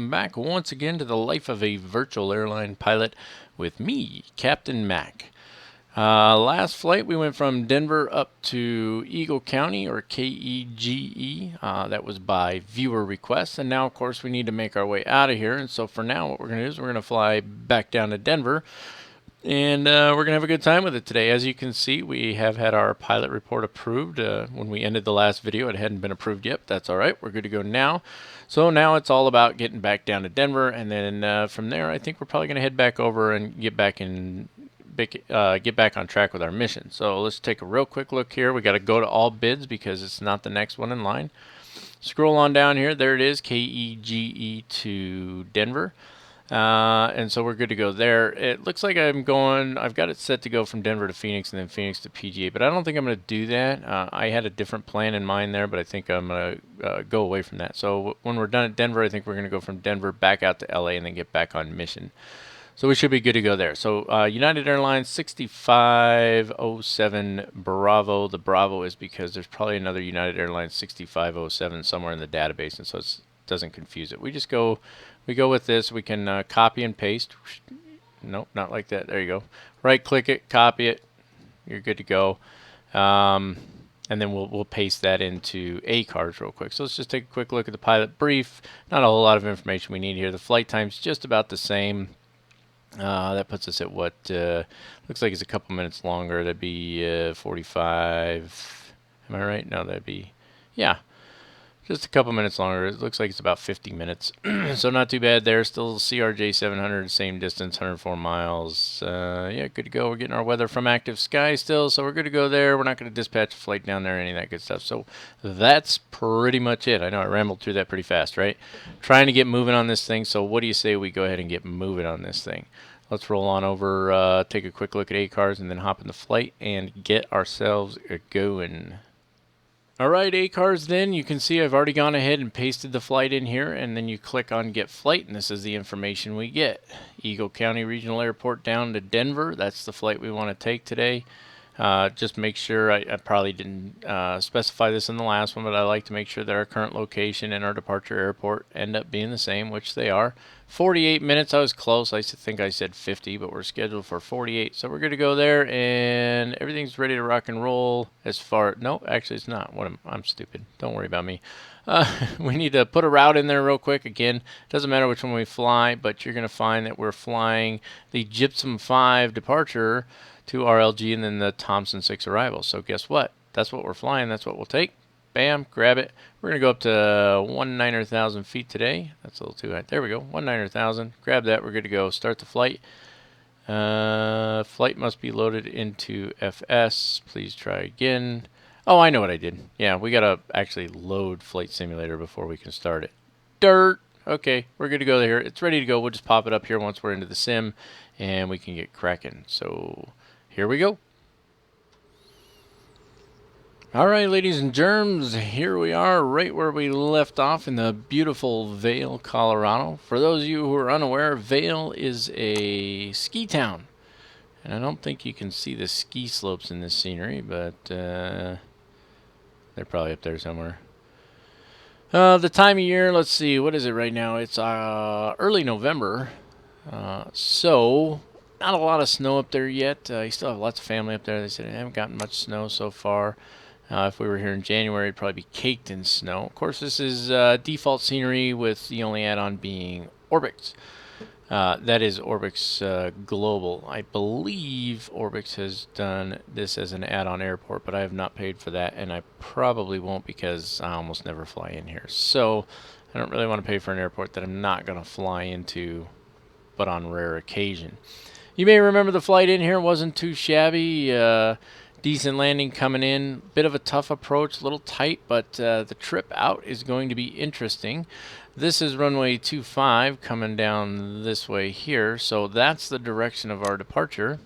welcome back once again to the life of a virtual airline pilot with me, Captain Mac. Last flight we went from Denver up to Eagle County, or KEGE. That was by viewer request, and now of course we need to make our way out of here. And so for now what we're going to do is we're going to fly back down to Denver, and we're going to have a good time with it today. As you can see, we have had our pilot report approved. When we ended the last video, it hadn't been approved yet, but that's all right. We're good to go now. So now it's all about getting back down to Denver, and then from there, I think we're probably going to head back over and get back on track with our mission. So let's take a real quick look here. We got to go to all bids because it's not the next one in line. Scroll on down here. There it is, KEGE to Denver. And so we're good to go there. It looks like I've got it set to go from Denver to Phoenix and then Phoenix to PGA, but I don't think I'm going to do that. I had a different plan in mind there, but I think I'm going to go away from that. So when we're done at Denver, I think we're going to go from Denver back out to LA and then get back on mission. So we should be good to go there. So United Airlines 6507 Bravo. The Bravo is because there's probably another United Airlines 6507 somewhere in the database, and so it doesn't confuse it. We go with this. We can copy and paste. Nope, not like that. There you go. Right click it, copy it. You're good to go. And then we'll paste that into ACARS real quick. So let's just take a quick look at the pilot brief. Not a whole lot of information we need here. The flight time's just about the same. That puts us at what looks like it's a couple minutes longer. That'd be 45. Am I right? No, that'd be, yeah, just a couple minutes longer. It looks like it's about 50 minutes. So not too bad there. Still CRJ 700, same distance, 104 miles. Yeah, good to go. We're getting our weather from active sky still, so we're good to go there. We're not going to dispatch a flight down there or any of that good stuff. So that's pretty much it. I know I rambled through that pretty fast, right? Trying to get moving on this thing, so what do you say we go ahead and get moving on this thing? Let's roll on over, take a quick look at ACARS, and then hop in the flight and get ourselves going. Alright, ACARS then, you can see I've already gone ahead and pasted the flight in here, and then you click on Get Flight, and this is the information we get. Eagle County Regional Airport down to Denver, that's the flight we want to take today. Just make sure, I probably didn't specify this in the last one, but I like to make sure that our current location and our departure airport end up being the same, which they are. 48 minutes, I was close. I think I said 50, but we're scheduled for 48. So we're good to go there, and everything's ready to rock and roll as far... No, actually it's not. I'm stupid. Don't worry about me. We need to put a route in there real quick. Again, doesn't matter which one we fly, but you're going to find that we're flying the Gypsum 5 departure to RLG and then the Thompson 6 arrival. So guess what? That's what we're flying. That's what we'll take. Bam, grab it. We're going to go up to 1,900,000 feet today. That's a little too high. There we go, 1,900,000. Grab that. We're good to go. Start the flight. Flight must be loaded into FS. Please try again. Oh, I know what I did. Yeah, we got to actually load Flight Simulator before we can start it. Dirt. Okay, we're good to go there. It's ready to go. We'll just pop it up here once we're into the sim, and we can get cracking. So here we go. Alright, ladies and germs, here we are right where we left off in the beautiful Vail, Colorado. For those of you who are unaware, Vail is a ski town. And I don't think you can see the ski slopes in this scenery, but they're probably up there somewhere. The time of year, let's see, what is it right now? It's early November, so not a lot of snow up there yet. You still have lots of family up there. They said they haven't gotten much snow so far. If we were here in January, it'd probably be caked in snow. Of course, this is default scenery with the only add-on being Orbix. That is Orbix Global. I believe Orbix has done this as an add-on airport, but I have not paid for that, and I probably won't because I almost never fly in here. So I don't really want to pay for an airport that I'm not going to fly into, but on rare occasion. You may remember the flight in here wasn't too shabby. Decent landing coming in, bit of a tough approach, a little tight, but the trip out is going to be interesting. This is runway 25 coming down this way here, so that's the direction of our departure.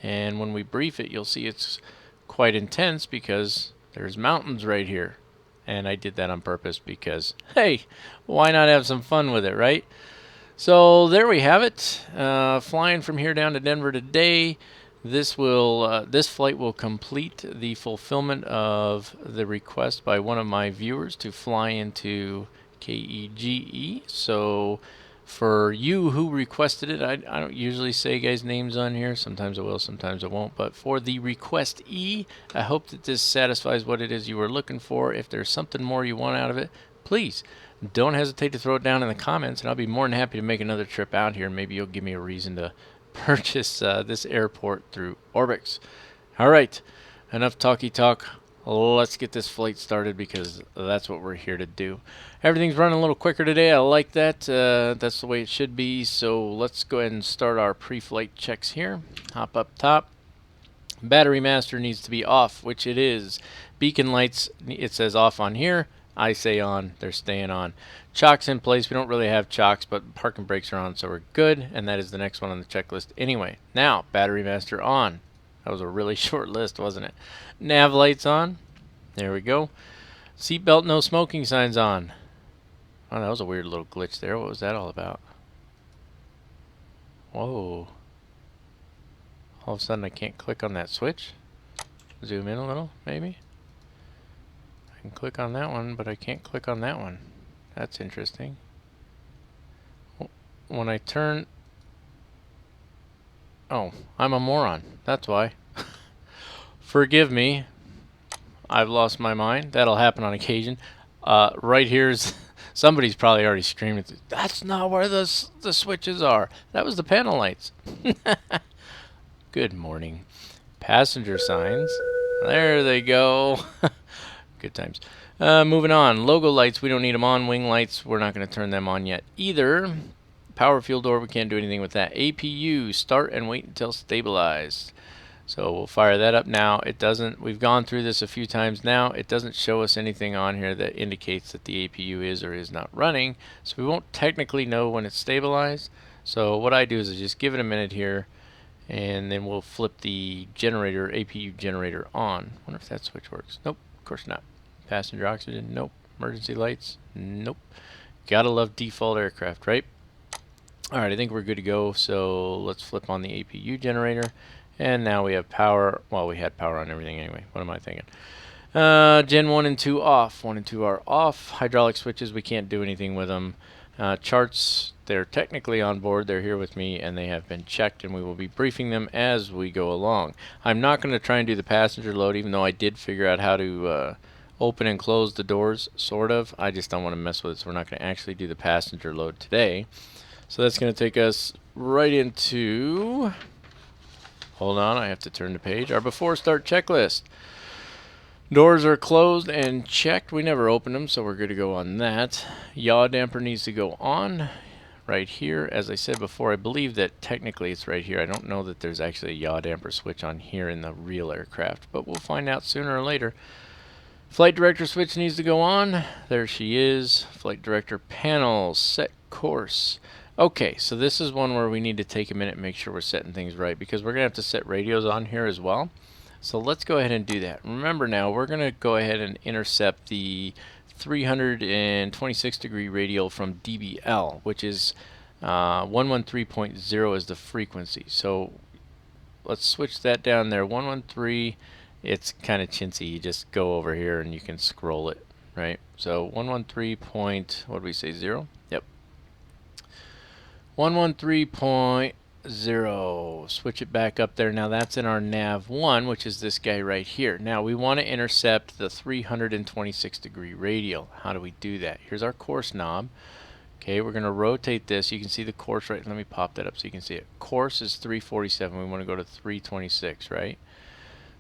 And when we brief it, you'll see it's quite intense because there's mountains right here. And I did that on purpose because, hey, why not have some fun with it, right? So there we have it. Flying from here down to Denver today. This flight will complete the fulfillment of the request by one of my viewers to fly into KEGE. So for you who requested it, I don't usually say guys' names on here. Sometimes I will, sometimes I won't. But for the request E, I hope that this satisfies what it is you were looking for. If there's something more you want out of it, please don't hesitate to throw it down in the comments, and I'll be more than happy to make another trip out here. Maybe you'll give me a reason to purchase this airport through Orbix. All right, enough talky talk. Let's get this flight started because that's what we're here to do. Everything's running a little quicker today. I like that. That's the way it should be. So let's go ahead and start our pre-flight checks here. Hop up top. Battery master needs to be off, which it is. Beacon lights, it says off on here. I say on, they're staying on. Chocks in place. We don't really have chocks, but parking brakes are on, so we're good. And that is the next one on the checklist anyway. Now, battery master on. That was a really short list, wasn't it? Nav lights on. There we go. Seatbelt no smoking signs on. Oh, that was a weird little glitch there. What was that all about? Whoa. All of a sudden I can't click on that switch. Zoom in a little, maybe. I can click on that one, but I can't click on that one. That's interesting. When I turn... Oh, I'm a moron. That's why. Forgive me. I've lost my mind. That'll happen on occasion. Right here's... Somebody's probably already screaming, that's not where the switches are. That was the panel lights. Good morning. Passenger signs. There they go. Good times. Moving on. Logo lights, we don't need them on. Wing lights, we're not going to turn them on yet either. Power fuel door, we can't do anything with that. APU, start and wait until stabilized. So we'll fire that up now. It doesn't, we've gone through this a few times now. It doesn't show us anything on here that indicates that the APU is or is not running. So we won't technically know when it's stabilized. So what I do is I just give it a minute here, and then we'll flip the generator, APU generator on. Wonder if that switch works. Nope, of course not. Passenger oxygen, nope. Emergency lights, nope. Gotta love default aircraft, right? Alright, I think we're good to go. So let's flip on the APU generator. And now we have power. Well, we had power on everything anyway. What am I thinking? Gen 1 and 2 off. 1 and 2 are off. Hydraulic switches, we can't do anything with them. Charts, they're technically on board. They're here with me, and they have been checked, and we will be briefing them as we go along. I'm not going to try and do the passenger load, even though I did figure out how to open and close the doors, sort of. I just don't want to mess with it, so we're not going to actually do the passenger load today. So that's going to take us right into... Hold on, I have to turn the page. Our before start checklist. Doors are closed and checked. We never opened them, so we're good to go on that. Yaw damper needs to go on right here. As I said before, I believe that technically it's right here. I don't know that there's actually a yaw damper switch on here in the real aircraft, but we'll find out sooner or later. Flight director switch needs to go on. There she is. Flight director panel, set course. Okay, so this is one where we need to take a minute and make sure we're setting things right, because we're going to have to set radios on here as well. So let's go ahead and do that. Remember now, we're going to go ahead and intercept the 326 degree radial from DBL, which is 113.0 is the frequency. So let's switch that down there. 113, it's kind of chintzy. You just go over here and you can scroll it, right? So 113 point, what did we say, 0? Yep. 113.0. Switch it back up there. Now that's in our nav 1, which is this guy right here. Now we want to intercept the 326 degree radial. How do we do that? Here's our course knob. Okay, we're going to rotate this. You can see the course right. Let me pop that up so you can see it. Course is 347. We want to go to 326, right?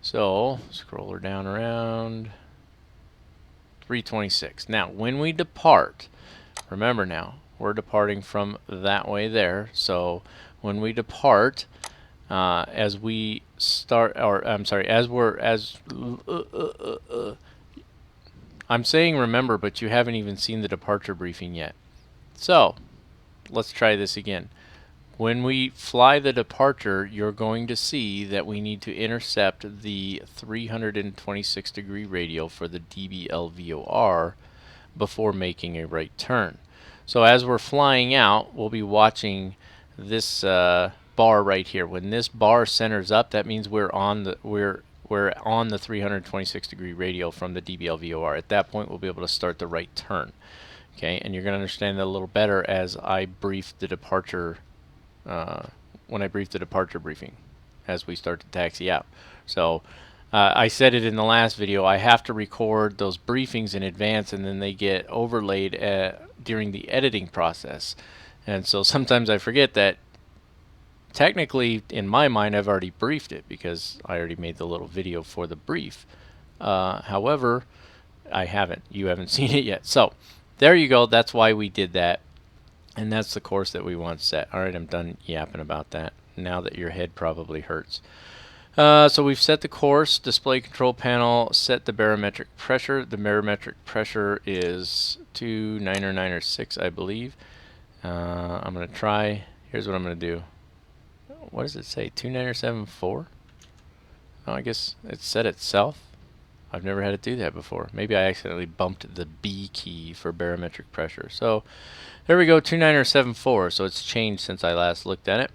So scroll her down around 326. Now when we depart, remember now, we're departing from that way there. So when we depart, as we start, or I'm sorry, I'm saying remember, but you haven't even seen the departure briefing yet. So let's try this again. When we fly the departure, you're going to see that we need to intercept the 326 degree radial for the DBL VOR before making a right turn. So as we're flying out, we'll be watching this bar right here. When this bar centers up, that means we're on the 326 degree radial from the DBL VOR. At that point, we'll be able to start the right turn. Okay, and you're going to understand that a little better as I brief the departure, when I brief the departure briefing, as we start to taxi out. So I said it in the last video, I have to record those briefings in advance, and then they get overlaid during the editing process. And so sometimes I forget that technically, in my mind, I've already briefed it because I already made the little video for the brief. However, I haven't. You haven't seen it yet. So there you go. That's why we did that. And that's the course that we want set. All right, I'm done yapping about that now that your head probably hurts. So we've set the course, display control panel, set the barometric pressure. The barometric pressure is 2,996, I believe. I'm going to try. Here's what I'm going to do. What does it say? 2,974? Oh, I guess it set itself. I've never had it do that before. Maybe I accidentally bumped the B key for barometric pressure. So there we go, 2,974. So it's changed since I last looked at it.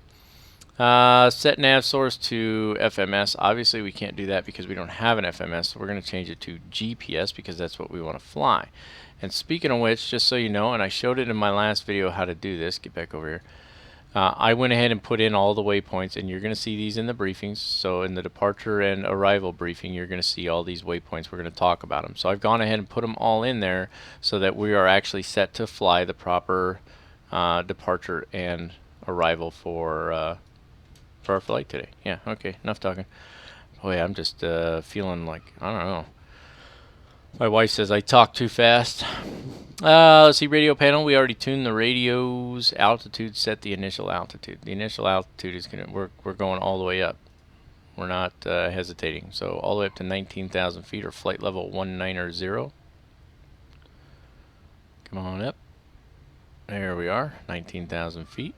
Set nav source to FMS. Obviously we can't do that because we don't have an FMS, so we're going to change it to GPS because that's what we want to fly. And speaking of which, just so you know, and I showed it in my last video how to do this, get back over here. I went ahead and put in all the waypoints, and you're going to see these in the briefings. So in the departure and arrival briefing, you're going to see all these waypoints. We're going to talk about them. So I've gone ahead and put them all in there so that we are actually set to fly the proper departure and arrival for our flight today. Yeah, okay, enough talking. Boy, I'm just feeling like, I don't know. My wife says I talk too fast. Let's see, radio panel. We already tuned the radio's altitude, set the initial altitude. The initial altitude is we're going all the way up. We're not hesitating. So all the way up to 19,000 feet or flight level 190. Come on up. There we are, 19,000 feet.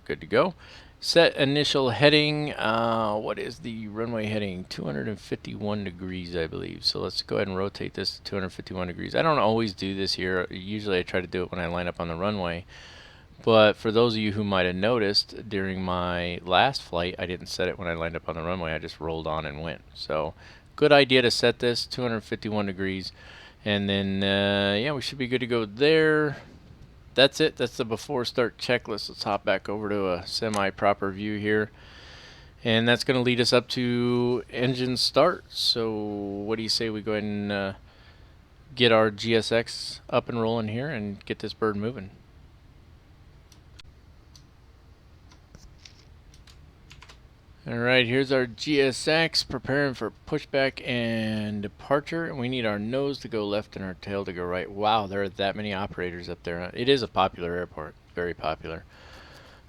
Good to go. Set initial heading. What is the runway heading? 251 degrees, I believe. So let's go ahead and rotate this to 251 degrees. I don't always do this here. Usually I try to do it when I line up on the runway. But for those of you who might have noticed, during my last flight, I didn't set it when I lined up on the runway. I just rolled on and went. So good idea to set this 251 degrees. And then, yeah, we should be good to go there. That's it. That's the before start checklist. Let's hop back over to a semi-proper view here. And that's going to lead us up to engine start. So what do you say we go ahead and get our GSX up and rolling here and get this bird moving? Alright, here's our GSX preparing for pushback and departure. And we need our nose to go left and our tail to go right. Wow, there are that many operators up there. It is a popular airport. Very popular.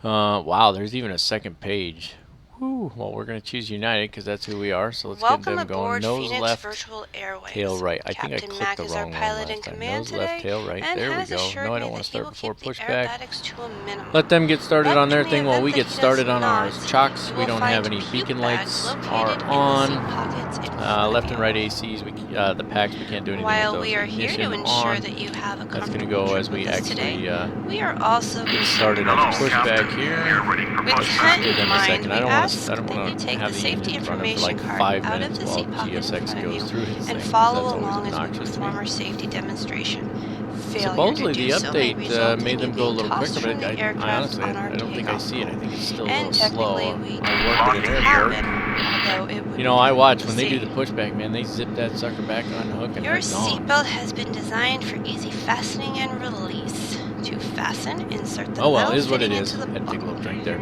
Wow, there's even a second page. Whew. Well, we're going to choose United because that's who we are. So let's get them going. Nose Phoenix left, Virtual Airways. tail right. I think I Captain clicked Mac the is our wrong one pilot in last time. command Nose left, tail right. and There we has go. assured No, I me don't want that to start he will before keep the pushback. aerobatics to a minimum. Let them get started But on their in the thing while event we that get he started does on our not, chocks. you We will don't find have any puke beacon bags lights located are in the on. seat pockets in front of Left you. and right ACs, the packs, we can't do anything While with those. we are here to Ignition ensure on. that you have a That's going to comfortable go trip as we with us actually today, we are also get started on the pushback here. With Let's that do them in a mind, second. we I don't want ask to that you take have the the safety engines running for information like card 5 out of minutes the while seat pocket in GSX front of goes you through his thing, and 'cause follow that's always along as we obnoxious to perform me. our safety demonstration. Failure Supposedly to the do so may update result in made them you go a being little tossed quicker, from but the I aircraft honestly, on our I don't think I takeoff see it. I roll. think it's still a And little slow. technically, we do I work at an have airport. it, although it would You know, I watch be when they do the safe. pushback, man, they zip that sucker back on hook and Your they're gone. seatbelt has been designed for easy fastening and release. To fasten, insert the Oh well, metal it is what it fitting is. into the Had to take a buckle. little drink there.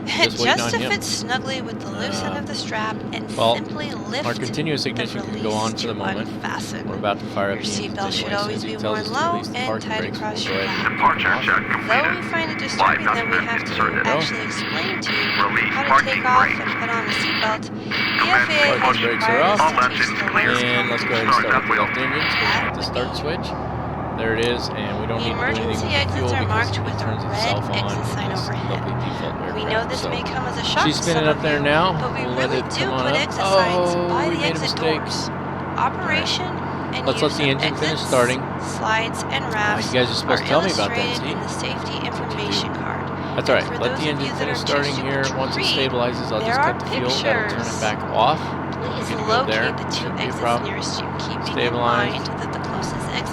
Just waiting Just on to him. fit snugly with the loose end of the strap and Well, simply lift our continuous ignition the can go on release for the to moment. unfasten. We're about to fire up Your the engines seatbelt should anyway. As soon always as he be tells worn us to low release the and parking tied brakes, we'll across go your ahead back. and kick them off. Though we find it disturbing that we have to actually explain to you how to take off and put on a seatbelt, the FAA has Brakes are required off. us to teach the lowest And let's go ahead and start up the left engines. We're going to hit the start switch. There it is, and we don't The need to do anything with emergency the exits fuel are because marked it with a turns red itself on exit sign in this overhead. lovely default aircraft. We know this So may come as a shock she's to spinning some up of there you, now. but we We'll let really it do come on put up. exit signs by we the made a exit mistake. doors. Operation and Let's use let the of engine finish exits, starting. Slides and rafts You guys are supposed to tell me about that, illustrated see? in the safety That's what you information do. card. That's alright. For Let those the of you engine that finish are too starting stupid here. to Once it read, stabilizes, I'll there just are cut the fuel. That'll turn it pictures. back off. Please We're good to go there. locate the two Shouldn't be a exits problem. nearest you, keeping in Stabilized. mind that the closest exit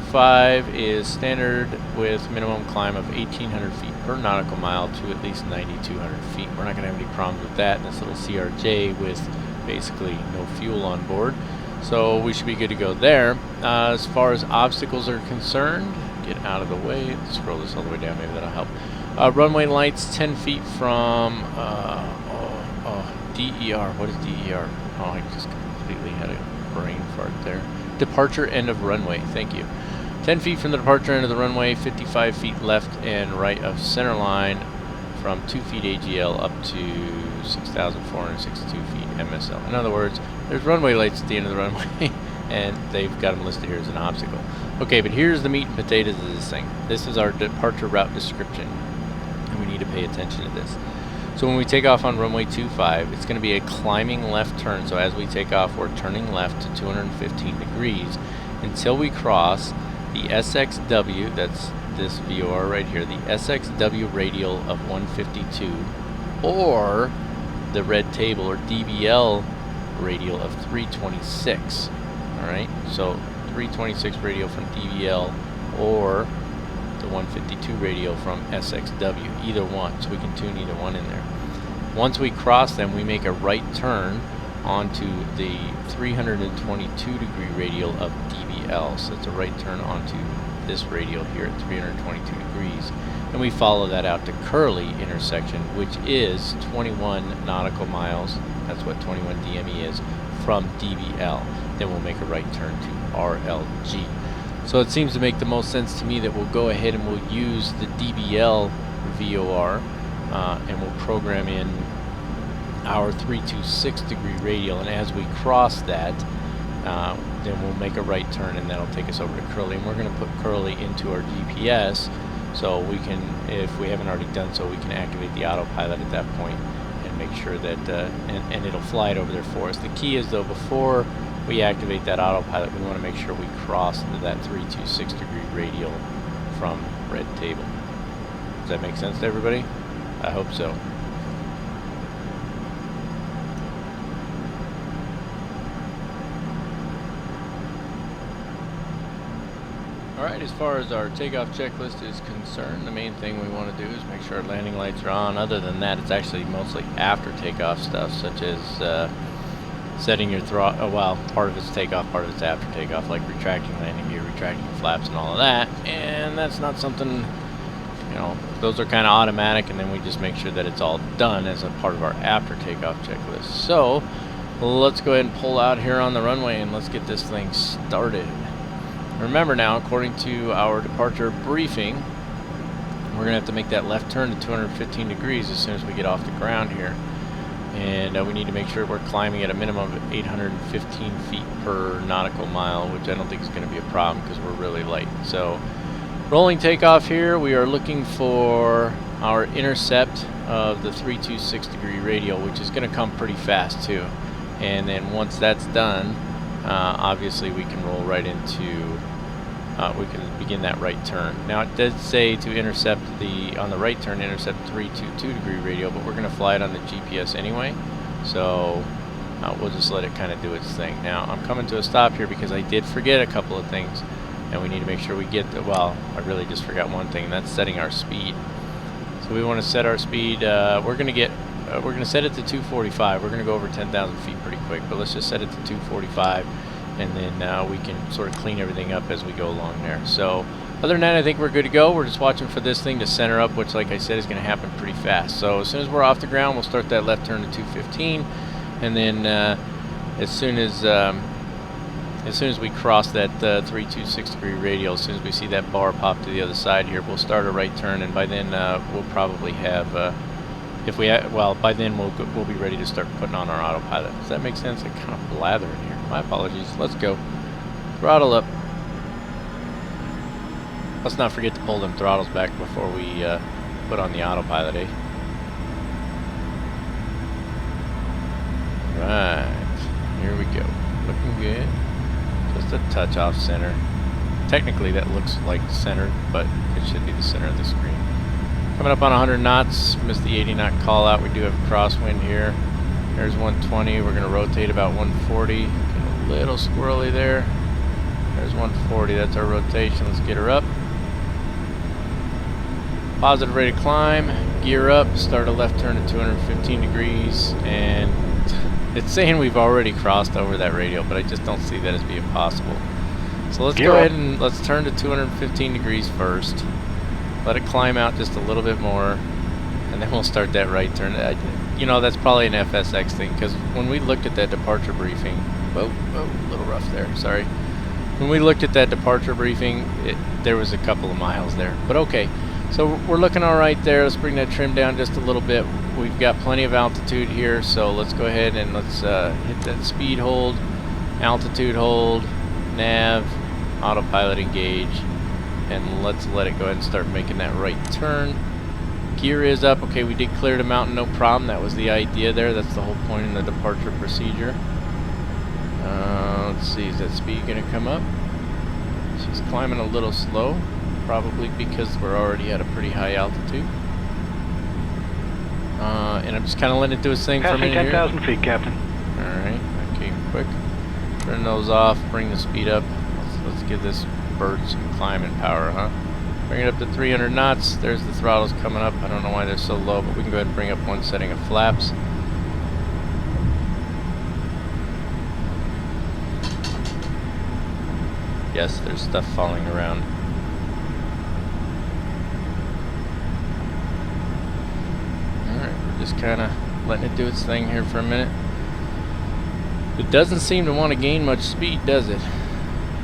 1.25 is standard with minimum climb of 1,800 feet per nautical mile to at least 9,200 feet. We're not going to have any problems with that in this little CRJ with basically no fuel on board. So we should be good to go there. As far as obstacles are concerned, get out of the way. Let's scroll this all the way down, maybe that'll help. Runway lights 10 feet from DER. What is DER? Oh, I just completely had a brain fart there. Departure end of runway. Thank you. 10 feet from the departure end of the runway, 55 feet left and right of center line from 2 feet AGL up to 6,462 feet MSL. In other words, there's runway lights at the end of the runway, and they've got them listed here as an obstacle. Okay, but here's the meat and potatoes of this thing. This is our departure route description, and we need to pay attention to this. So when we take off on runway 25, it's going to be a climbing left turn. So as we take off, we're turning left to 215 degrees until we cross the SXW, that's this VOR right here, the SXW radial of 152, or the red table or DBL radial of 326. Alright, so 326 radial from DBL or the 152 radial from SXW, either one, so we can tune either one in there. Once we cross them, we make a right turn onto the 322 degree radial of DBL, so it's a right turn onto this radial here at 322 degrees, and we follow that out to Curly intersection, which is 21 nautical miles, that's what 21 DME is, from DBL. Then we'll make a right turn to RLG. So it seems to make the most sense to me that we'll go ahead and we'll use the DBL VOR and we'll program in our 326 degree radial, and as we cross that, then we'll make a right turn and that'll take us over to Curly, and we're going to put Curly into our GPS so we can, if we haven't already done so, we can activate the autopilot at that point and make sure that, and it'll fly it over there for us. The key is though, before we activate that autopilot, we want to make sure we cross that 326 degree radial from red table. Does that make sense to everybody? I hope so. Alright, as far as our takeoff checklist is concerned, the main thing we want to do is make sure our landing lights are on. Other than that, it's actually mostly after takeoff stuff, such as setting your throttle. Well, part of it's takeoff, part of it's after takeoff, like retracting landing gear, retracting flaps, and all of that. And that's not something, you know, those are kind of automatic, and then we just make sure that it's all done as a part of our after takeoff checklist. So let's go ahead and pull out here on the runway and let's get this thing started. Remember now, according to our departure briefing, we're going to have to make that left turn to 215 degrees as soon as we get off the ground here. And we need to make sure we're climbing at a minimum of 815 feet per nautical mile, which I don't think is going to be a problem because we're really light. So, rolling takeoff here, we are looking for our intercept of the 326 degree radial, which is going to come pretty fast too. And then once that's done, obviously we can roll right into, we can begin that right turn. Now it does say to intercept on the right turn, intercept 322 degree radial, but we're going to fly it on the GPS anyway, so we'll just let it kind of do its thing. Now I'm coming to a stop here because I did forget a couple of things, and we need to make sure we get well, I really just forgot one thing, and that's setting our speed. So we want to set our speed, we're going to set it to 245. We're going to go over 10,000 feet pretty quick, but let's just set it to 245, and then we can sort of clean everything up as we go along there. So other than that, I think we're good to go. We're just watching for this thing to center up, which, like I said, is going to happen pretty fast. So as soon as we're off the ground, we'll start that left turn to 215, and then as soon as we cross that 326 degree radial, as soon as we see that bar pop to the other side here, we'll start a right turn, and by then we'll probably have well, by then we'll be ready to start putting on our autopilot. Does that make sense? I kind of blather in here. My apologies. Let's go. Throttle up. Let's not forget to pull them throttles back before we put on the autopilot, eh? Right. Here we go. Looking good. Just a touch off center. Technically that looks like centered, but it should be the center of the screen. Coming up on 100 knots, missed the 80 knot call out. We do have a crosswind here. There's 120. We're going to rotate about 140. Get a little squirrely there. There's 140. That's our rotation. Let's get her up. Positive rate of climb. Gear up. Start a left turn at 215 degrees. And It's saying we've already crossed over that radial, but I just don't see that as being possible. So let's go Zero. ahead and let's turn to 215 degrees first. Let it climb out just a little bit more, and then we'll start that right turn. You know, that's probably an FSX thing, because when we looked at that departure briefing, whoa, a little rough there, sorry. When we looked at that departure briefing, there was a couple of miles there, but okay. So we're looking all right there. Let's bring that trim down just a little bit. We've got plenty of altitude here, so let's go ahead and let's hit that speed hold, altitude hold, nav, autopilot engage, and let's let it go ahead and start making that right turn. Gear is up. Okay, we did clear the mountain, no problem. That was the idea there. That's the whole point in the departure procedure. Let's see, is that speed going to come up? She's climbing a little slow, probably because we're already at a pretty high altitude. And I'm just kind of letting it do its thing for a Passing minute here. 10,000 feet, Captain. Alright, okay, quick. Turn those off, bring the speed up. Let's give this bird some climbing power, huh? Bring it up to 300 knots. There's the throttles coming up. I don't know why they're so low, but we can go ahead and bring up one setting of flaps. Yes, there's stuff falling around. Alright, we're just kind of letting it do its thing here for a minute. It doesn't seem to want to gain much speed, does it?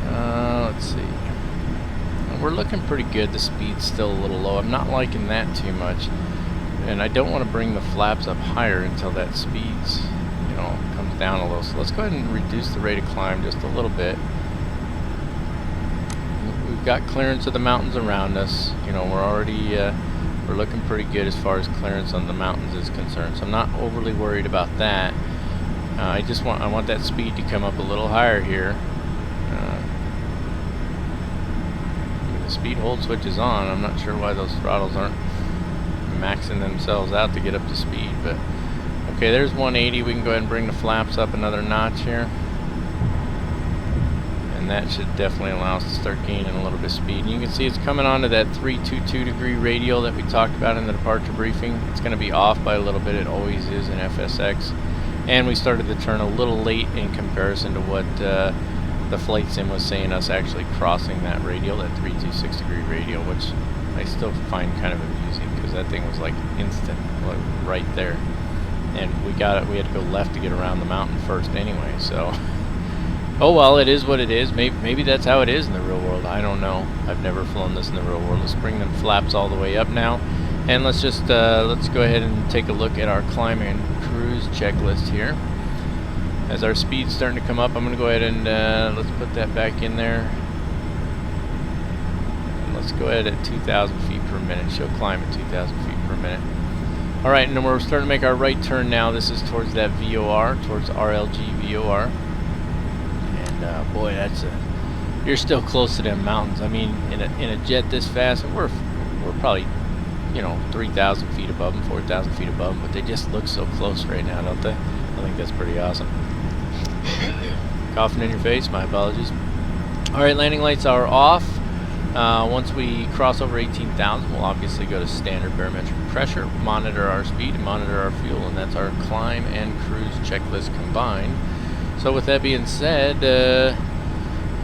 Let's see. We're looking pretty good. The speed's still a little low. I'm not liking that too much. And I don't want to bring the flaps up higher until that speed's, you know, comes down a little. So let's go ahead and reduce the rate of climb just a little bit. We've got clearance of the mountains around us. You know, we're already we're looking pretty good as far as clearance on the mountains is concerned. So I'm not overly worried about that. I want that speed to come up a little higher here. The speed hold switch is on. I'm not sure why those throttles aren't maxing themselves out to get up to speed, but okay, there's 180. We can go ahead and bring the flaps up another notch here. And that should definitely allow us to start gaining a little bit of speed. And you can see it's coming onto that 322 degree radial that we talked about in the departure briefing. It's going to be off by a little bit. It always is in FSX. And we started the turn a little late in comparison to what the flight sim was saying us actually crossing that radial, that 326 degree radial, which I still find kind of amusing because that thing was like instant, like right there. And we had to go left to get around the mountain first anyway, so oh well, it is what it is. Maybe that's how it is in the real world. I don't know. I've never flown this in the real world. Let's bring them flaps all the way up now, and let's just let's go ahead and take a look at our climb and cruise checklist here. As our speed's starting to come up, I'm going to go ahead and let's put that back in there. And let's go ahead at 2,000 feet per minute. She'll climb at 2,000 feet per minute. All right, and then we're starting to make our right turn now. This is towards that VOR, towards RLG VOR. And boy, you're still close to them mountains. I mean, in a jet this fast, we're probably, you know, 3,000 feet above them, 4,000 feet above them, but they just look so close right now, don't they? I think that's pretty awesome. Coughing in your face, my apologies. Alright, landing lights are off. Once we cross over 18,000, we'll obviously go to standard barometric pressure, monitor our speed, and monitor our fuel, and that's our climb and cruise checklist combined. So with that being said,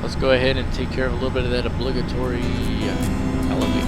let's go ahead and take care of a little bit of that obligatory elevator.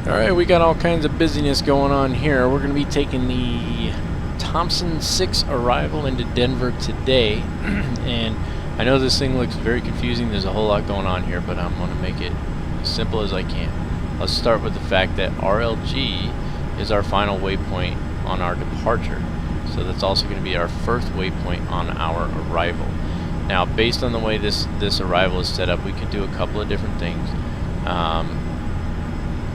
Alright, we got all kinds of busyness going on here. We're going to be taking the Thompson 6 arrival into Denver today. And I know this thing looks very confusing. There's a whole lot going on here, but I'm going to make it as simple as I can. Let's start with the fact that RLG is our final waypoint on our departure. So that's also going to be our first waypoint on our arrival. Now, based on the way this arrival is set up, we can do a couple of different things.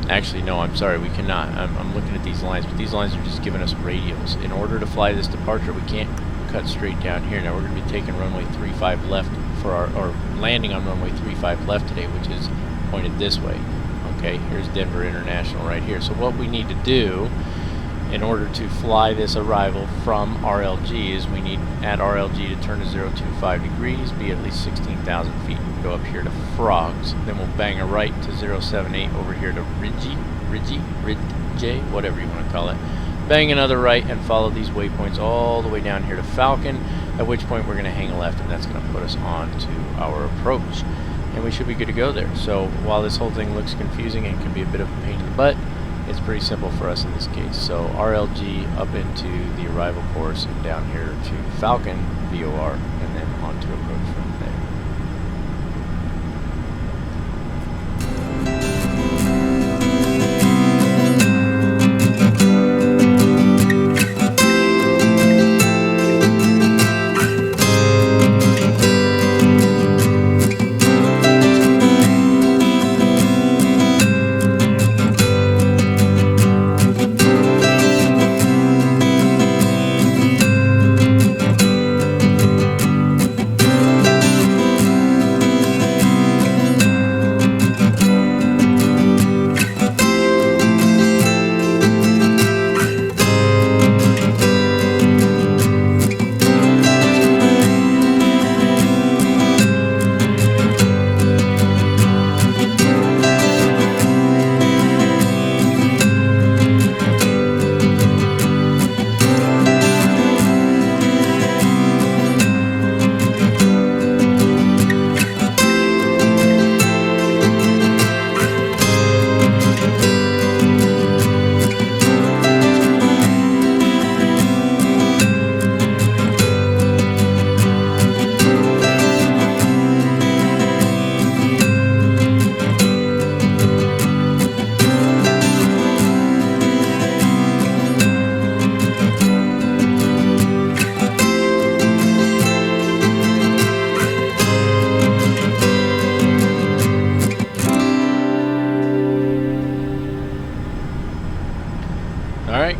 Actually, no, I'm sorry, we cannot. I'm looking at these lines, but these lines are just giving us radials. In order to fly this departure, we can't cut straight down here. Now, we're going to be taking runway 35 left for or landing on runway 35 left today, which is pointed this way. Okay, here's Denver International right here. So what we need to do in order to fly this arrival from RLG is we need at RLG to turn to 025 degrees, be at least 16,000 feet. We'll go up here to Frogs, then we'll bang a right to 078 over here to Ridgey, whatever you want to call it. Bang another right and follow these waypoints all the way down here to Falcon, at which point we're going to hang a left, and that's going to put us on to our approach. And we should be good to go there. So while this whole thing looks confusing and can be a bit of a pain in the butt, it's pretty simple for us in this case. So RLG up into the arrival course and down here to Falcon, VOR, and then on to approach from there.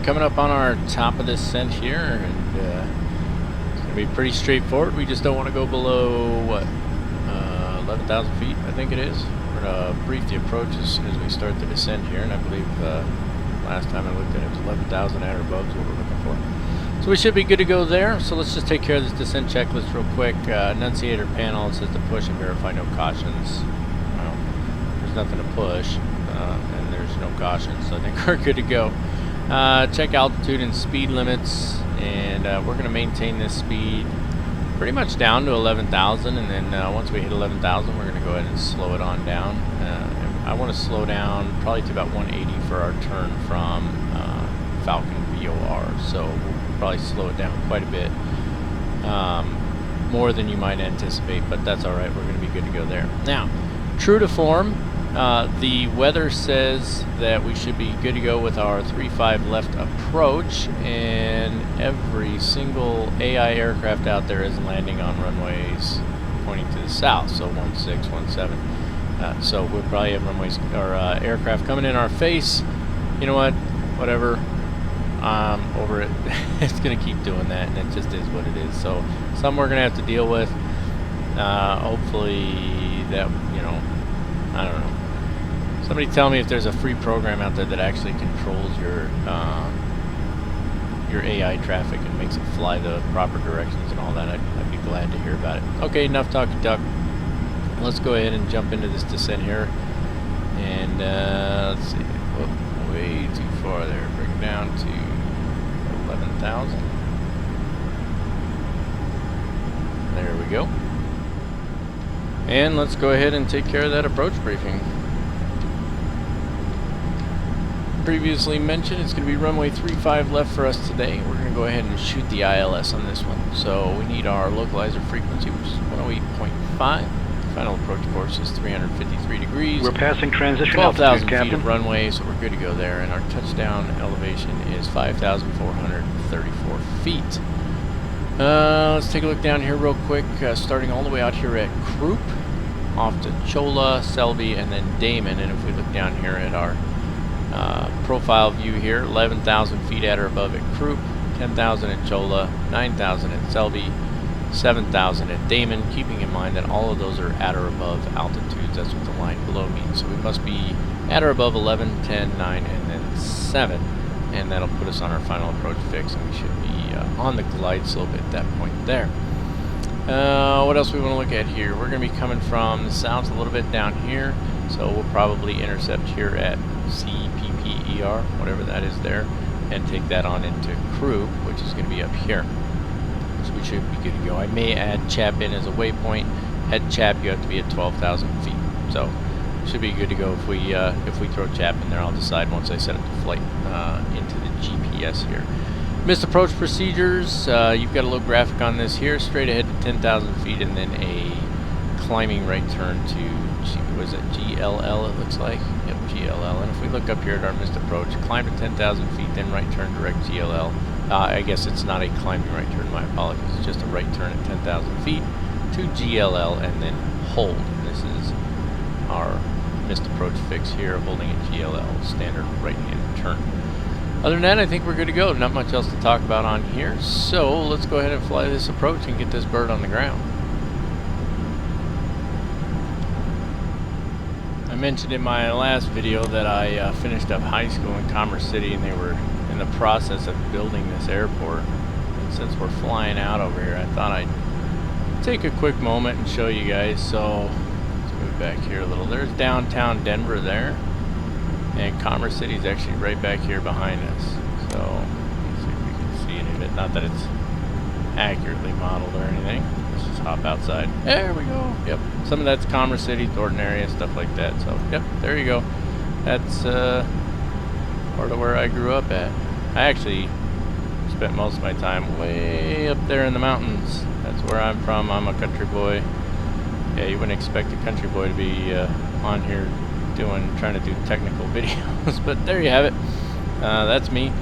Coming up on our top of this descent here, and it's going to be pretty straightforward. We just don't want to go below, what, 11,000 feet, I think it is. We're going to brief the approach as soon as we start the descent here, and I believe last time I looked at it was 11,000 at or above is what we're looking for. So we should be good to go there. So let's just take care of this descent checklist real quick. Enunciator panel says to push and verify no cautions. Well, there's nothing to push, and there's no cautions, so I think we're good to go. Check altitude and speed limits, and we're going to maintain this speed pretty much down to 11,000, and then once we hit 11,000 we're going to go ahead and slow it on down. I want to slow down probably to about 180 for our turn from Falcon VOR, so we'll probably slow it down quite a bit, more than you might anticipate, but that's alright, we're going to be good to go there. Now, true to form, the weather says that we should be good to go with our 35 left approach, and every single AI aircraft out there is landing on runways pointing to the south, so 16, 17. So we'll probably have runways or aircraft coming in our face. You know what? Whatever. Over it. It's going to keep doing that, and it just is what it is. So some we're going to have to deal with. Hopefully that, you know, I don't know. Somebody tell me if there's a free program out there that actually controls your AI traffic and makes it fly the proper directions and all that. I'd be glad to hear about it. Okay, enough talking duck. Let's go ahead and jump into this descent here. And let's see. Whoop, way too far there. Bring it down to 11,000. There we go. And let's go ahead and take care of that approach briefing. previously mentioned, it's going to be runway 35 left for us today. We're going to go ahead and shoot the ILS on this one. So we need our localizer frequency, which is 108.5. Final approach course is 353 degrees. We're passing transition 12,000 altitude, feet of runway, so we're good to go there. And our touchdown elevation is 5,434 feet. Let's take a look down here real quick, starting all the way out here at Croup, off to Chola, Selby, and then Damon. And if we look down here at our profile view here, 11,000 feet at or above at Croup, 10,000 at Chola, 9,000 at Selby, 7,000 at Damon, keeping in mind that all of those are at or above altitudes. That's what the line below means. So we must be at or above 11, 10, 9, and then 7. And that'll put us on our final approach fix, and we should be on the glide slope at that point there. What else we want to look at here? We're going to be coming from the south a little bit down here, so we'll probably intercept here at CPPER, whatever that is there, and take that on into Croup, which is going to be up here. So we should be good to go. I may add Chap in as a waypoint. At Chap, you have to be at 12,000 feet. So should be good to go if we throw Chap in there. I'll decide once I set up the flight into the GPS here. Missed approach procedures. You've got a little graphic on this here. Straight ahead to 10,000 feet, and then a climbing right turn to was it GLL? It looks like. Yep, GLL. And if we look up here at our missed approach, climb to 10,000 feet, then right turn direct GLL. I guess it's not a climbing right turn. My apologies. It's just a right turn at 10,000 feet to GLL, and then hold. And this is our missed approach fix here, holding at GLL, standard right-hand turn. Other than that, I think we're good to go. Not much else to talk about on here, so let's go ahead and fly this approach and get this bird on the ground. I mentioned in my last video that I finished up high school in Commerce City, and they were in the process of building this airport. And since we're flying out over here, I thought I'd take a quick moment and show you guys. So back here a little. There's downtown Denver there, and Commerce City is actually right back here behind us. So let's see if we can see any of it. Not that it's accurately modeled or anything. Let's just hop outside. There we go. Yep. Some of that's Commerce City, Thornton area, stuff like that. So yep, there you go. That's part of where I grew up at. I actually spent most of my time way up there in the mountains. That's where I'm from. I'm a country boy. Yeah, you wouldn't expect a country boy to be on here trying to do technical videos, but there you have it. That's me.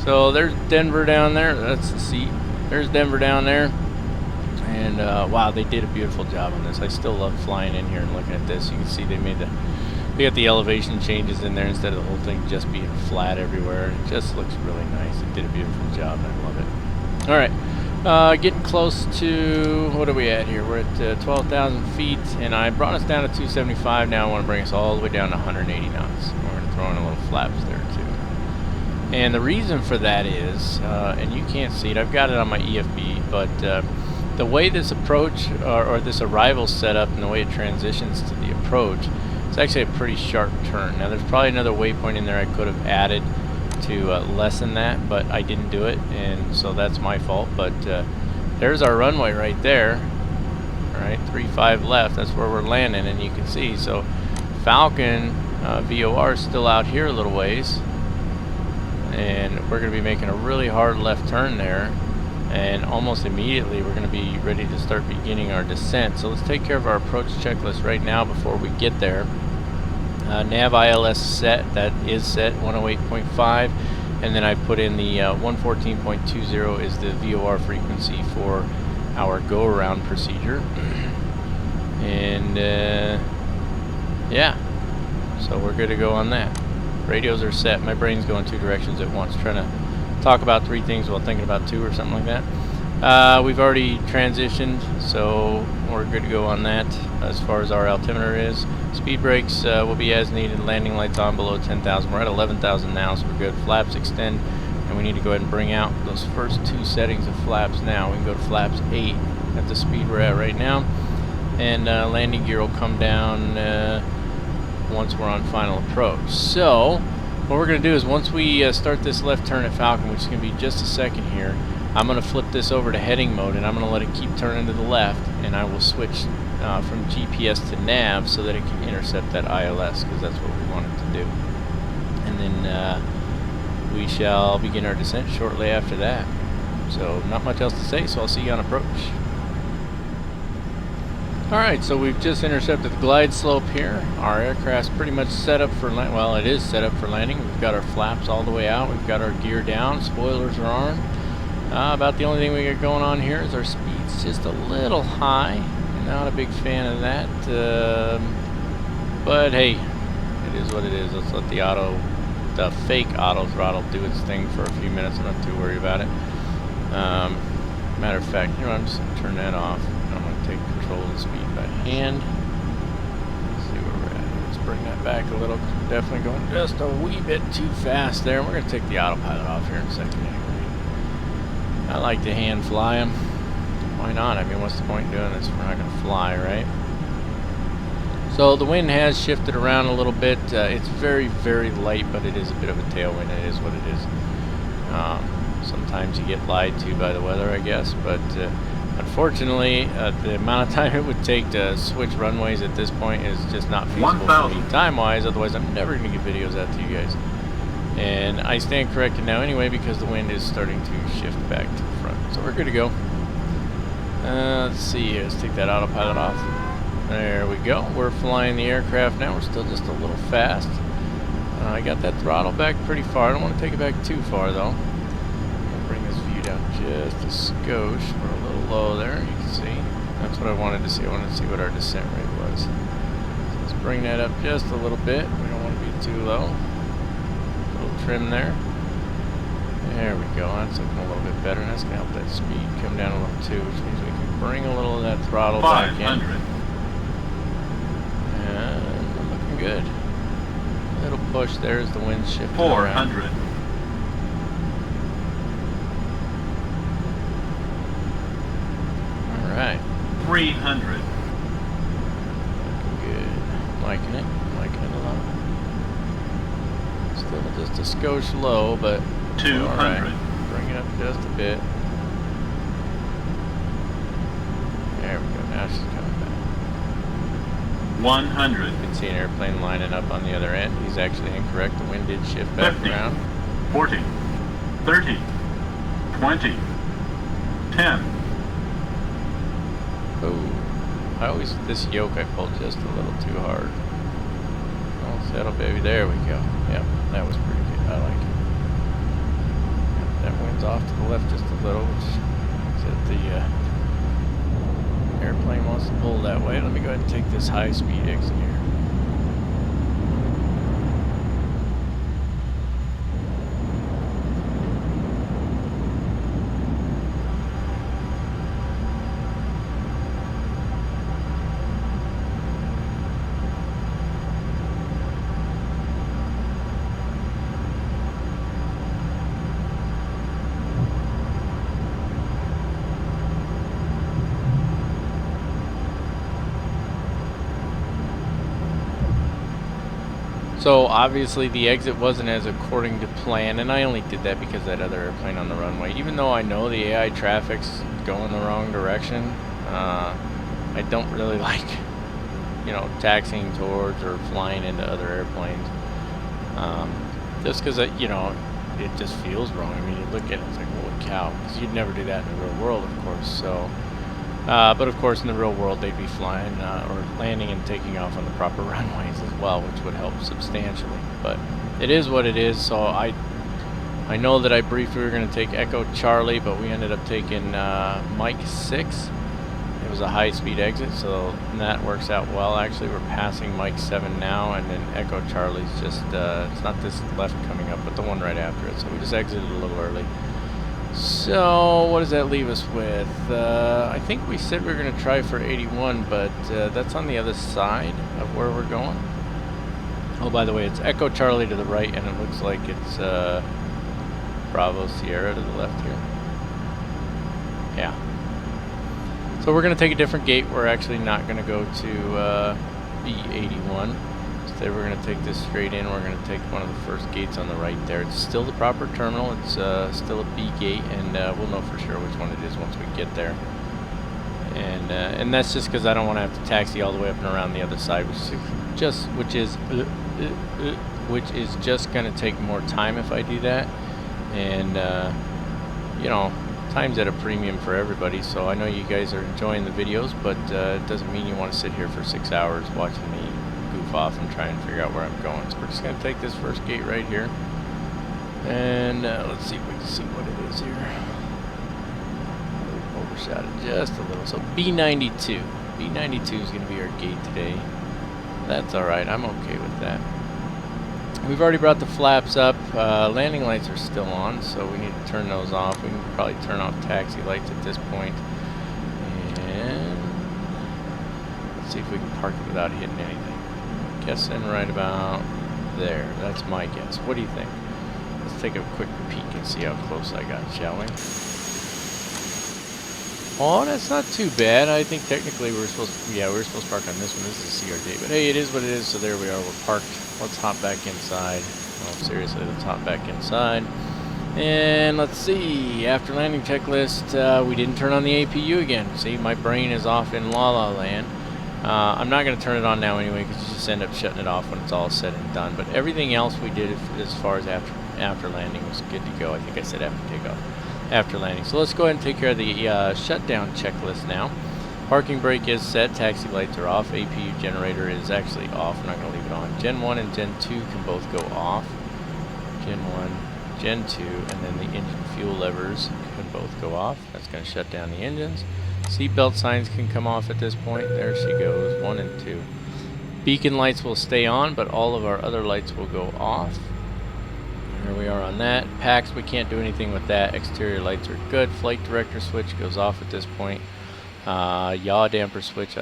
So there's Denver down there. That's the seat. There's Denver down there. And wow, they did a beautiful job on this. I still love flying in here and looking at this. You can see they got the elevation changes in there instead of the whole thing just being flat everywhere. It just looks really nice. It did a beautiful job, and I love it. All right. Getting close to, what are we at here? We're at 12,000 feet, and I brought us down to 275. Now I want to bring us all the way down to 180 knots. We're going to throw in a little flaps there too. And the reason for that is, and you can't see it, I've got it on my EFB, but the way this approach, or this arrival set up and the way it transitions to the approach, it's actually a pretty sharp turn. Now there's probably another waypoint in there I could have added to lessen that, but I didn't do it, and so that's my fault. But there's our runway right there. Alright, 35 left, that's where we're landing, and you can see, so Falcon VOR is still out here a little ways, and we're going to be making a really hard left turn there, and almost immediately we're going to be ready to start beginning our descent. So let's take care of our approach checklist right now before we get there. Nav ILS set, that is set 108.5, and then I put in the 114.20 is the VOR frequency for our go around procedure. And yeah, so we're good to go on that. Radios are set. My brain's going two directions at once, trying to talk about three things while thinking about two or something like that. We've already transitioned, so we're good to go on that as far as our altimeter is. Speed brakes will be as needed. Landing lights on below 10,000. We're at 11,000 now, so we're good. Flaps extend, and we need to go ahead and bring out those first two settings of flaps now. We can go to flaps 8 at the speed we're at right now, and landing gear will come down once we're on final approach. So what we're going to do is once we start this left turn at Falcon, which is going to be just a second here, I'm going to flip this over to heading mode, and I'm going to let it keep turning to the left, and I will switch from GPS to nav so that it can intercept that ILS, because that's what we want it to do. And then we shall begin our descent shortly after that. So not much else to say, so I'll see you on approach. Alright, so we've just intercepted the glide slope here. Our aircraft's pretty much set up for landing. Well, it is set up for landing. We've got our flaps all the way out. We've got our gear down. Spoilers are on. About the only thing we got going on here is our speed's just a little high. Not a big fan of that. But hey, it is what it is. Let's let the fake auto throttle do its thing for a few minutes. I'm not too worried about it. Matter of fact, you know, I'm just going to turn that off. I'm going to take control of the speed by hand. Let's see where we're at. Let's bring that back a little. We're definitely going just a wee bit too fast there. We're going to take the autopilot off here in a second anyway. I like to hand fly them. Why not? I mean, what's the point in doing this if we're not going to fly, right? So the wind has shifted around a little bit. It's very, very light, but it is a bit of a tailwind. It is what it is. Sometimes you get lied to by the weather, I guess, but unfortunately, the amount of time it would take to switch runways at this point is just not feasible for me time-wise. Otherwise, I'm never going to get videos out to you guys. And I stand corrected now anyway because the wind is starting to shift back to the front. So we're good to go. Let's see. Let's take that autopilot off. There we go. We're flying the aircraft now. We're still just a little fast. I got that throttle back pretty far. I don't want to take it back too far though. Bring this view down just a skosh. We're a little low there, you can see. That's what I wanted to see. I wanted to see what our descent rate was. So let's bring that up just a little bit. We don't want to be too low. A little trim there. There we go. That's looking a little bit better. That's going to help that speed come down a little too, which means we can bring a little of that throttle back in. And we're looking good. A little push there as the wind shifting 400. around. Alright. 300. Good. Liking it. Liking it a lot. Still just a skosh low, but 200. alright. Bring it up just a bit. There we go. Now she's coming back. 100. You can see an airplane lining up on the other end. He's actually incorrect. The wind did shift back 50, around. 40, 30, 20, 10. Oh, this yoke I pulled just a little too hard. Oh, settle baby, there we go. Yep, that was pretty good. I like it. Yep, that wind's off to the left just a little, which means that the airplane wants to pull that way. Let me go ahead and take this high speed exit here. So obviously the exit wasn't as according to plan, and I only did that because that other airplane on the runway. Even though I know the AI traffic's going the wrong direction, I don't really like, you know, taxiing towards or flying into other airplanes. Just because, you know, it just feels wrong. I mean, you look at it, it's like, holy cow, because you'd never do that in the real world, of course. So, but of course, in the real world, they'd be flying or landing and taking off on the proper runways as well, which would help substantially. But it is what it is. So I know that I briefed we were going to take Echo Charlie, but we ended up taking Mike 6. It was a high-speed exit, so that works out well. Actually, we're passing Mike 7 now, and then Echo Charlie's just it's not this left coming up, but the one right after it. So we just exited a little early. So what does that leave us with? I think we said we were going to try for 81, but that's on the other side of where we're going. Oh, by the way, it's Echo Charlie to the right, and it looks like it's Bravo Sierra to the left here. Yeah. So we're going to take a different gate. We're actually not going to go to B81. Instead, we're going to take this straight in. We're going to take one of the first gates on the right there. It's still the proper terminal. It's still a B gate, and we'll know for sure which one it is once we get there. And that's just because I don't want to have to taxi all the way up and around the other side, which is which is just going to take more time if I do that. And, you know, time's at a premium for everybody, so I know you guys are enjoying the videos, but it doesn't mean you want to sit here for 6 hours watching me goof off and try and figure out where I'm going. So we're just going to take this first gate right here. And let's see if we can see what it is here. Overshot it just a little. So B92. B92 is going to be our gate today. That's alright. I'm okay with that. We've already brought the flaps up. Landing lights are still on, so we need to turn those off. We can probably turn off taxi lights at this point. And let's see if we can park it without hitting anything. Guessing right about there. That's my guess. What do you think? Let's take a quick peek and see how close I got, shall we? Oh, that's not too bad. I think technically we're supposed to, yeah, we're supposed to park on this one. This is a CRJ, but hey, it is what it is, so there we are. We're parked. Let's hop back inside. Well, seriously, let's hop back inside. And let's see, after landing checklist, we didn't turn on the APU again. See, my brain is off in La La Land. I'm not going to turn it on now anyway, because you just end up shutting it off when it's all said and done. But everything else we did as far as after landing was good to go. I think I said after takeoff. After landing. So let's go ahead and take care of the shutdown checklist now. Parking brake is set, taxi lights are off, APU generator is actually off, I'm not going to leave it on. Gen 1 and Gen 2 can both go off. Gen 1, Gen 2, and then the engine fuel levers can both go off. That's going to shut down the engines. Seatbelt signs can come off at this point. There she goes, 1 and 2. Beacon lights will stay on, but all of our other lights will go off. Here we are on that. Packs, we can't do anything with that. Exterior lights are good. Flight director switch goes off at this point. Yaw damper switch.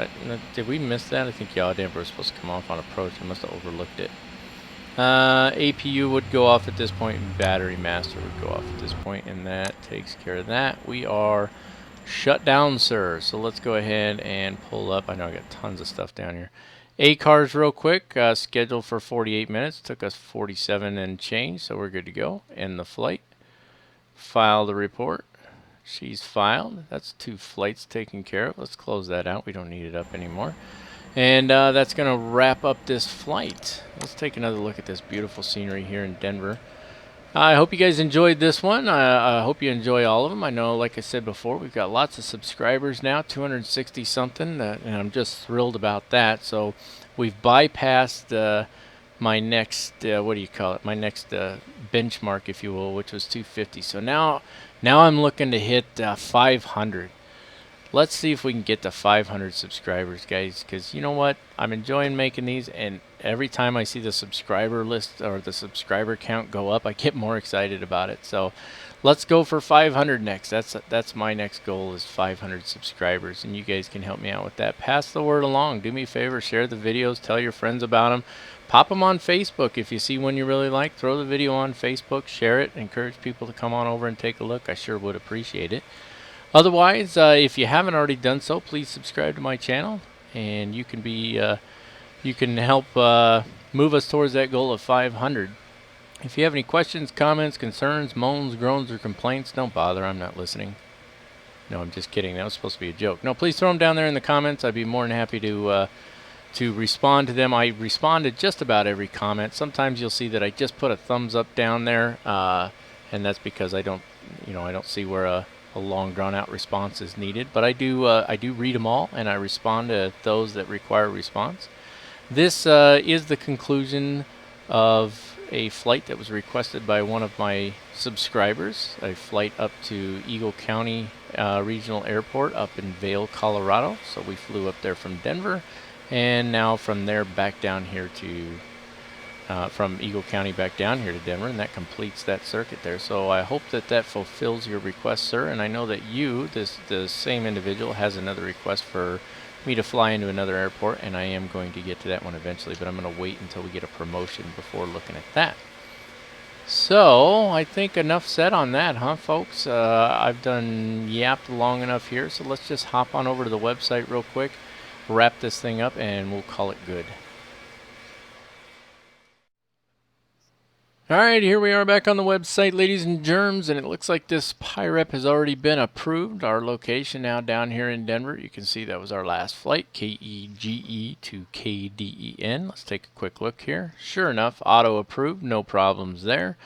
Did we miss that? I think yaw damper was supposed to come off on approach. I must have overlooked it. APU would go off at this point, and battery master would go off at this point, and that takes care of that. We are shut down, sir. So let's go ahead and pull up. I know I got tons of stuff down here. cars real quick, scheduled for 48 minutes, took us 47 and change, so we're good to go. End the flight, file the report. She's filed. That's 2 flights taken care of. Let's close that out. We don't need it up anymore. And that's going to wrap up this flight. Let's take another look at this beautiful scenery here in Denver. I hope you guys enjoyed this one. I hope you enjoy all of them. I know, like I said before, we've got lots of subscribers now, 260 something, and I'm just thrilled about that. So we've bypassed my next, what do you call it? My next benchmark, if you will, which was 250. So now I'm looking to hit 500. Let's see if we can get to 500 subscribers, guys, because you know what? I'm enjoying making these, and every time I see the subscriber list or the subscriber count go up, I get more excited about it. So let's go for 500 next. That's my next goal, is 500 subscribers, and you guys can help me out with that. Pass the word along. Do me a favor, share the videos, tell your friends about them. Pop them on Facebook if you see one you really like. Throw the video on Facebook, share it, encourage people to come on over and take a look. I sure would appreciate it. Otherwise, if you haven't already done so, please subscribe to my channel, and you can be you can help move us towards that goal of 500. If you have any questions, comments, concerns, moans, groans, or complaints, don't bother. I'm not listening. No, I'm just kidding. That was supposed to be a joke. No, please throw them down there in the comments. I'd be more than happy to respond to them. I respond to just about every comment. Sometimes you'll see that I just put a thumbs up down there, and that's because I don't see where a long drawn-out response is needed, but I do read them all, and I respond to those that require a response. This is the conclusion of a flight that was requested by one of my subscribers, a flight up to Eagle County Regional Airport up in Vail, Colorado. So we flew up there from Denver, and now from there back down here to from Eagle County back down here to Denver, and that completes that circuit there. So I hope that fulfills your request, sir, and I know that the same individual, has another request for me to fly into another airport, and I am going to get to that one eventually, but I'm going to wait until we get a promotion before looking at that. So I think enough said on that, huh, folks? I've done yapped long enough here, so let's just hop on over to the website real quick, wrap this thing up, and we'll call it good. Alright, here we are back on the website, ladies and germs, and it looks like this PIREP has already been approved. Our location now down here in Denver. You can see that was our last flight, KEGE to KDEN. Let's take a quick look here. Sure enough, auto approved, no problems there.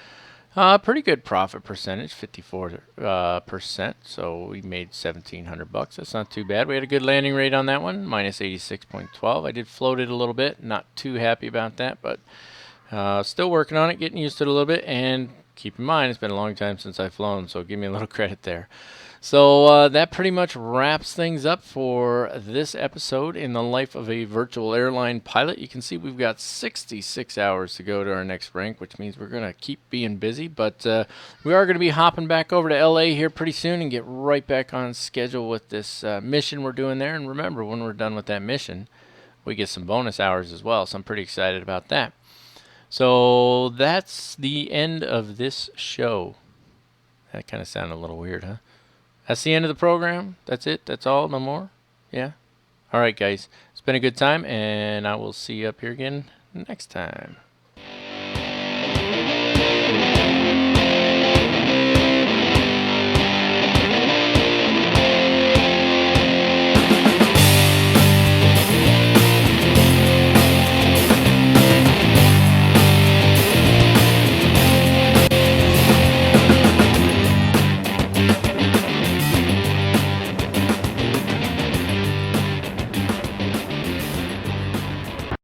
Pretty good profit percentage, 54%. So we made $1,700. That's not too bad. We had a good landing rate on that one, minus 86.12. I did float it a little bit. Not too happy about that, but still working on it, getting used to it a little bit. And keep in mind, it's been a long time since I've flown, so give me a little credit there. So that pretty much wraps things up for this episode in the life of a virtual airline pilot. You can see we've got 66 hours to go to our next rank, which means we're going to keep being busy. But we are going to be hopping back over to LA here pretty soon and get right back on schedule with this mission we're doing there. And remember, when we're done with that mission, we get some bonus hours as well. So I'm pretty excited about that. So that's the end of this show. That kind of sounded a little weird, huh? That's the end of the program. That's it. That's all. No more. Yeah. All right, guys. It's been a good time, and I will see you up here again next time.